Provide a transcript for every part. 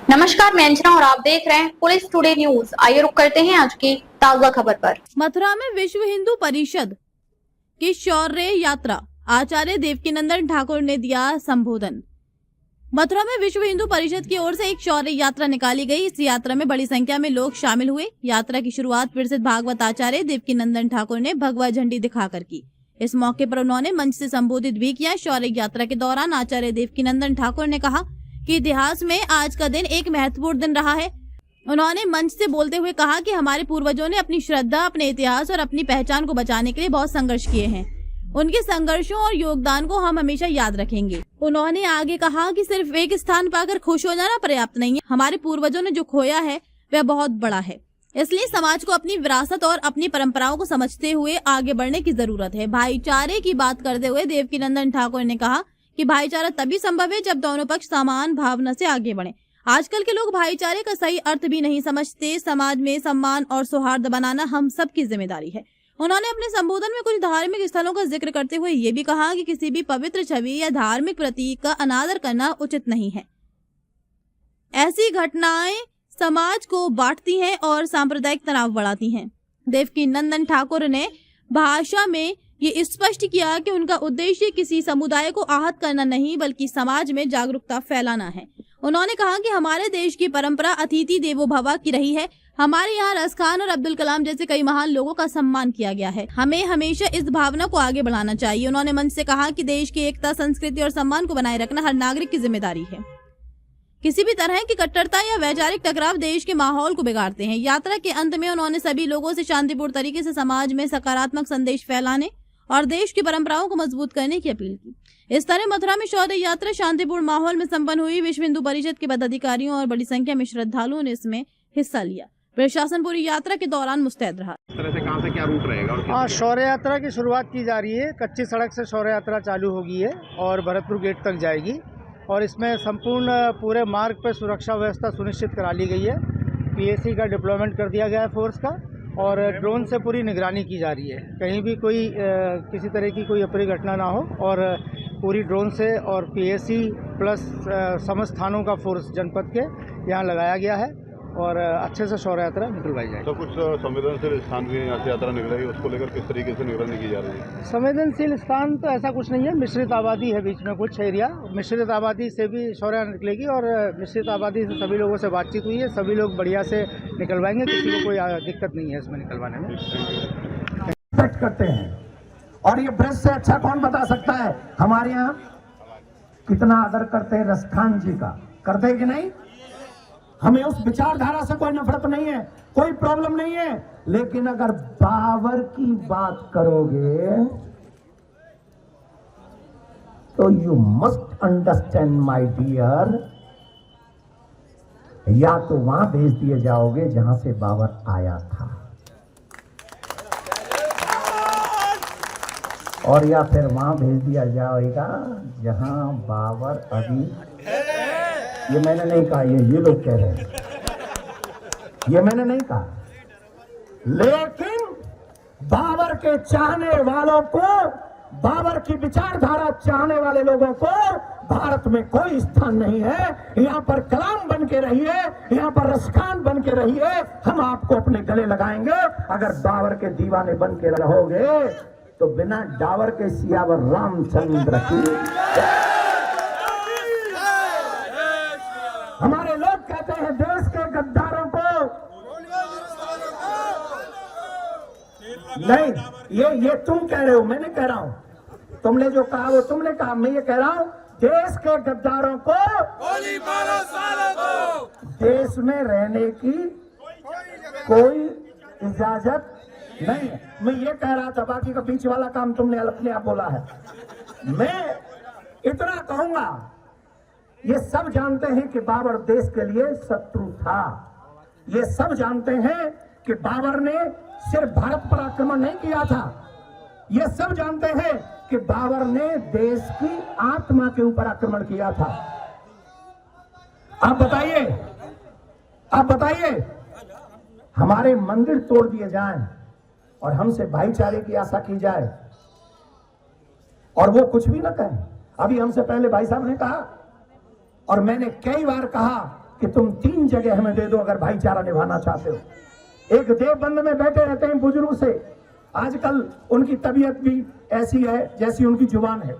नमस्कार, मैं अंजना और आप देख रहे हैं पुलिस टुडे न्यूज। आइए रुक करते हैं आज की ताजा खबर पर। मथुरा में विश्व हिंदू परिषद की शौर्य यात्रा, आचार्य देवकीनंदन ठाकुर ने दिया संबोधन। मथुरा में विश्व हिंदू परिषद की ओर से एक शौर्य यात्रा निकाली गई। इस यात्रा में बड़ी संख्या में लोग शामिल हुए। यात्रा की शुरुआत प्रसिद्ध भागवत आचार्य देवकीनंदन ठाकुर ने भगवा झंडी दिखाकर की। इस मौके पर उन्होंने मंच से संबोधित भी किया। शौर्य यात्रा के दौरान आचार्य देवकीनंदन ठाकुर ने कहा कि इतिहास में आज का दिन एक महत्वपूर्ण दिन रहा है। उन्होंने मंच से बोलते हुए कहा कि हमारे पूर्वजों ने अपनी श्रद्धा, अपने इतिहास और अपनी पहचान को बचाने के लिए बहुत संघर्ष किए हैं। उनके संघर्षों और योगदान को हम हमेशा याद रखेंगे। उन्होंने आगे कहा कि सिर्फ एक स्थान पाकर खुश हो जाना पर्याप्त नहीं है। हमारे पूर्वजों ने जो खोया है वह बहुत बड़ा है, इसलिए समाज को अपनी विरासत और अपनी परंपराओं को समझते हुए आगे बढ़ने की जरूरत है। भाईचारे की बात करते हुए देवकीनंदन ठाकुर ने कहा कि भाईचारा तभी संभव है जब दोनों पक्ष समान भावना से आगे बढ़ें। आजकल के लोग भाईचारे का सही अर्थ भी नहीं समझते। समाज में सम्मान और सौहार्द बनाना हम सबकी जिम्मेदारी है। उन्होंने अपने संबोधन में कुछ धार्मिक स्थलों का जिक्र करते हुए ये भी कहा कि किसी भी पवित्र छवि या धार्मिक प्रतीक का अनादर करना उचित नहीं है। ऐसी घटनाएं समाज को बांटती हैं और सांप्रदायिक तनाव बढ़ाती हैं। देवकीनंदन ठाकुर ने भाषा में ये स्पष्ट किया कि उनका उद्देश्य किसी समुदाय को आहत करना नहीं, बल्कि समाज में जागरूकता फैलाना है। उन्होंने कहा कि हमारे देश की परंपरा अतिथि देवो भव की रही है। हमारे यहाँ रस खान और अब्दुल कलाम जैसे कई महान लोगों का सम्मान किया गया है। हमें हमेशा इस भावना को आगे बढ़ाना चाहिए। उन्होंने मंच से कहा कि देश की एकता, संस्कृति और सम्मान को बनाए रखना हर नागरिक की जिम्मेदारी है। किसी भी तरह की कट्टरता या वैचारिक टकराव देश के माहौल को बिगाड़ते हैं। यात्रा के अंत में उन्होंने सभी लोगों से शांतिपूर्ण तरीके से समाज में सकारात्मक संदेश फैलाने और देश की परंपराओं को मजबूत करने की अपील की। इस तरह मथुरा में शौर्य यात्रा शांतिपूर्ण माहौल में संपन्न हुई। विश्व हिंदू परिषद के पदाधिकारियों और बड़ी संख्या में श्रद्धालुओं ने इसमें हिस्सा लिया। प्रशासन पूरी यात्रा के दौरान मुस्तैद रहा। इस तरह से कहां से क्या रूट रहेगा? हाँ, शौर्य यात्रा की शुरुआत की जा रही है। कच्ची सड़क से शौर्य यात्रा चालू होगी है और भरतपुर गेट तक जाएगी और इसमें संपूर्ण पूरे मार्ग पर सुरक्षा व्यवस्था सुनिश्चित करा ली गई है। पीएसी का डिप्लॉयमेंट कर दिया गया है फोर्स का और ड्रोन से पूरी निगरानी की जा रही है। कहीं भी कोई किसी तरह की कोई अप्रिय घटना ना हो और पूरी ड्रोन से और पीएसी प्लस समस्त थानों का फोर्स जनपद के यहाँ लगाया गया है और अच्छे से शौर्य यात्रा निकलवाई जाएगी। तो कुछ संवेदनशील स्थान भी यहाँ से यात्रा निकलेगी, उसको लेकर किस तरीके से निगरानी की जा रही है? संवेदनशील स्थान तो ऐसा कुछ नहीं है। मिश्रित आबादी है बीच में कुछ एरिया, मिश्रित आबादी से भी शौर्य निकलेगी और मिश्रित आबादी से सभी लोगों से बातचीत हुई है। सभी लोग बढ़िया से निकलवाएंगे, किसी को कोई दिक्कत नहीं है इसमें निकलवाने में। करते हैं और ये ब्रज से अच्छा कौन बता सकता है हमारे यहाँ कितना आदर करते हैं रसखान जी का। करते हैं कि नहीं? हमें उस विचारधारा से कोई नफरत नहीं है, कोई प्रॉब्लम नहीं है, लेकिन अगर बाबर की बात करोगे तो you must understand my dear, या तो वहां भेज दिए जाओगे जहां से बाबर आया था और या फिर वहां भेज दिया जाएगा जहां बाबर अभी, ये मैंने नहीं कहा, ये लोग कह रहे हैं, ये मैंने नहीं कहा, लेकिन बाबर के चाहने वालों को, बाबर की विचारधारा चाहने वाले लोगों को भारत में कोई स्थान नहीं है। यहाँ पर कलाम बन के रहिए, यहाँ पर रसखान बन के रहिए, हम आपको अपने गले लगाएंगे। अगर बाबर के दीवाने बन के रहोगे तो बिना डावर के सियावर रामचंद्र की। हमारे लोग कहते हैं देश के गद्दारों को नहीं, ये तुम कह रहे हो, मैं नहीं कह रहा हूं। तुमने जो कहा वो तुमने कहा, मैं ये कह रहा हूं देश के गद्दारों को गोली मारो, सालों को देश में रहने की कोई इजाजत नहीं है। मैं ये कह रहा था, बाकी का बीच वाला काम तुमने अपने आप बोला है। मैं इतना कहूंगा, ये सब जानते हैं कि बाबर देश के लिए शत्रु था। ये सब जानते हैं कि बाबर ने सिर्फ भारत पर आक्रमण नहीं किया था। ये सब जानते हैं कि बाबर ने देश की आत्मा के ऊपर आक्रमण किया था। आप बताइए, हमारे मंदिर तोड़ दिए जाएं और हमसे भाईचारे की आशा की जाए और वो कुछ भी न कहें। अभी हमसे पहले भाई साहब ने कहा और मैंने कई बार कहा कि तुम 3 जगह हमें दे दो अगर भाईचारा निभाना चाहते हो। एक देवबंद में बैठे रहते हैं बुजुर्ग से, आजकल उनकी तबीयत भी ऐसी है जैसी उनकी जुबान है।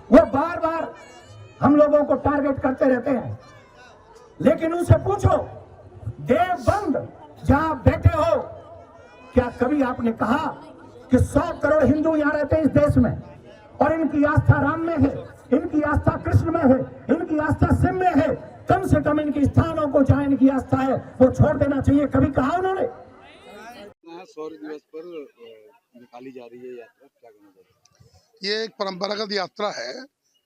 वो बार बार हम लोगों को टारगेट करते रहते हैं, लेकिन उनसे पूछो, देवबंद जहां बैठे हो, क्या कभी आपने कहा कि 100 करोड़ हिंदू यहां रहते हैं इस देश में और इनकी आस्था राम में है, इनकी आस्था कृष्ण में है, इनकी आस्था शिव में है, कम से कम इनकी स्थानों को जहां इनकी आस्था है वो छोड़ देना चाहिए, कभी कहा उन्होंने? शौर्य दिवस पर निकाली जा रही है यात्रा, क्या कहना चाहिए? ये एक परंपरागत यात्रा है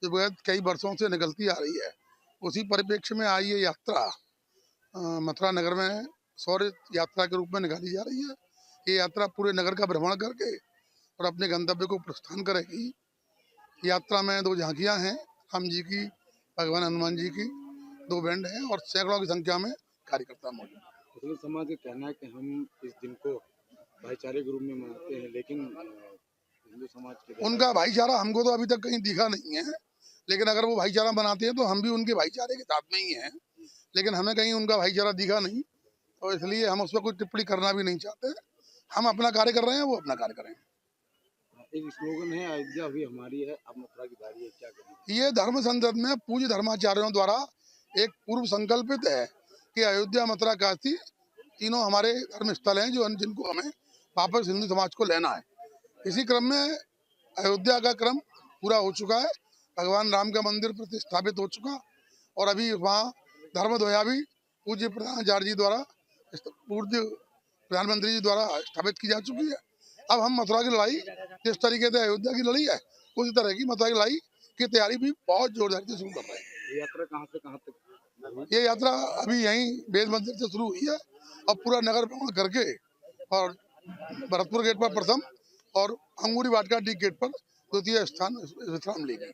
जो बेहद कई वर्षों से निकलती आ रही है। उसी परिप्रेक्ष्य में आज ये यात्रा मथुरा नगर में शौर्य यात्रा के रूप में निकाली जा रही है। ये यात्रा पूरे नगर का भ्रमण करके और अपने गंतव्य को प्रस्थान करेगी। यात्रा में 2 झांकियां हैं, राम जी की, भगवान हनुमान जी की, 2 बैंड हैं और सैकड़ों की संख्या में कार्यकर्ता मौजूद हैं। मुस्लिम समाज का कहना है कि हम इस दिन को भाईचारे के रूप में मनाते हैं, लेकिन हिंदू समाज के उनका भाईचारा हमको तो अभी तक कहीं दिखा नहीं है, लेकिन अगर वो भाईचारा बनाते हैं तो हम भी उनके भाईचारे के साथ में ही हैं, लेकिन हमें कहीं उनका भाईचारा दिखा नहीं, तो इसलिए हम उस पर कोई टिप्पणी करना भी नहीं चाहते। हम अपना कार्य कर रहे हैं, वो अपना कार्य करें। एक स्लोगन है, अयोध्या भी हमारी है, अब मथुरा की बारी है, क्या कहेंगे? ये धर्म संसद में पूज्य धर्माचार्यों द्वारा एक पूर्व संकल्पित है कि अयोध्या, मथुरा, काशी तीनों हमारे धर्म स्थल हैं जो जिनको हमें वापस हिंदू समाज को लेना है। इसी क्रम में अयोध्या का क्रम पूरा हो चुका है, भगवान राम का मंदिर प्रतिष्ठापित हो चुका और अभी वहाँ धर्म ध्वजा भी पूज्य प्रधानाचार्य जी द्वारा, पूज्य प्रधानमंत्री जी द्वारा स्थापित की जा चुकी है। अब हम मथुरा की लड़ाई जिस तरीके से अयोध्या की लड़ी है, उसी तरह की मथुरा की लड़ाई की तैयारी भी बहुत जोरदारी से शुरू कर रहे हैं। ये यात्रा कहाँ से कहाँ तक? ये यात्रा अभी यहीं वेद मंदिर से शुरू हुई है और पूरा नगर भ्रमण करके और भरतपुर गेट पर प्रथम और अंगूरी वाटिका डी गेट पर द्वितीय स्थान विश्राम लेंगे।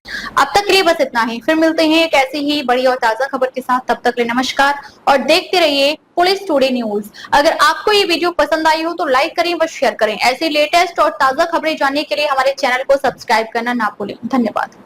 अब तक के लिए बस इतना ही, फिर मिलते हैं एक ऐसी ही बड़ी और ताजा खबर के साथ। तब तक के लिए नमस्कार और देखते रहिए पुलिस टुडे न्यूज। अगर आपको ये वीडियो पसंद आई हो तो लाइक करें व शेयर करें। ऐसी लेटेस्ट और ताजा खबरें जानने के लिए हमारे चैनल को सब्सक्राइब करना ना भूलें। धन्यवाद।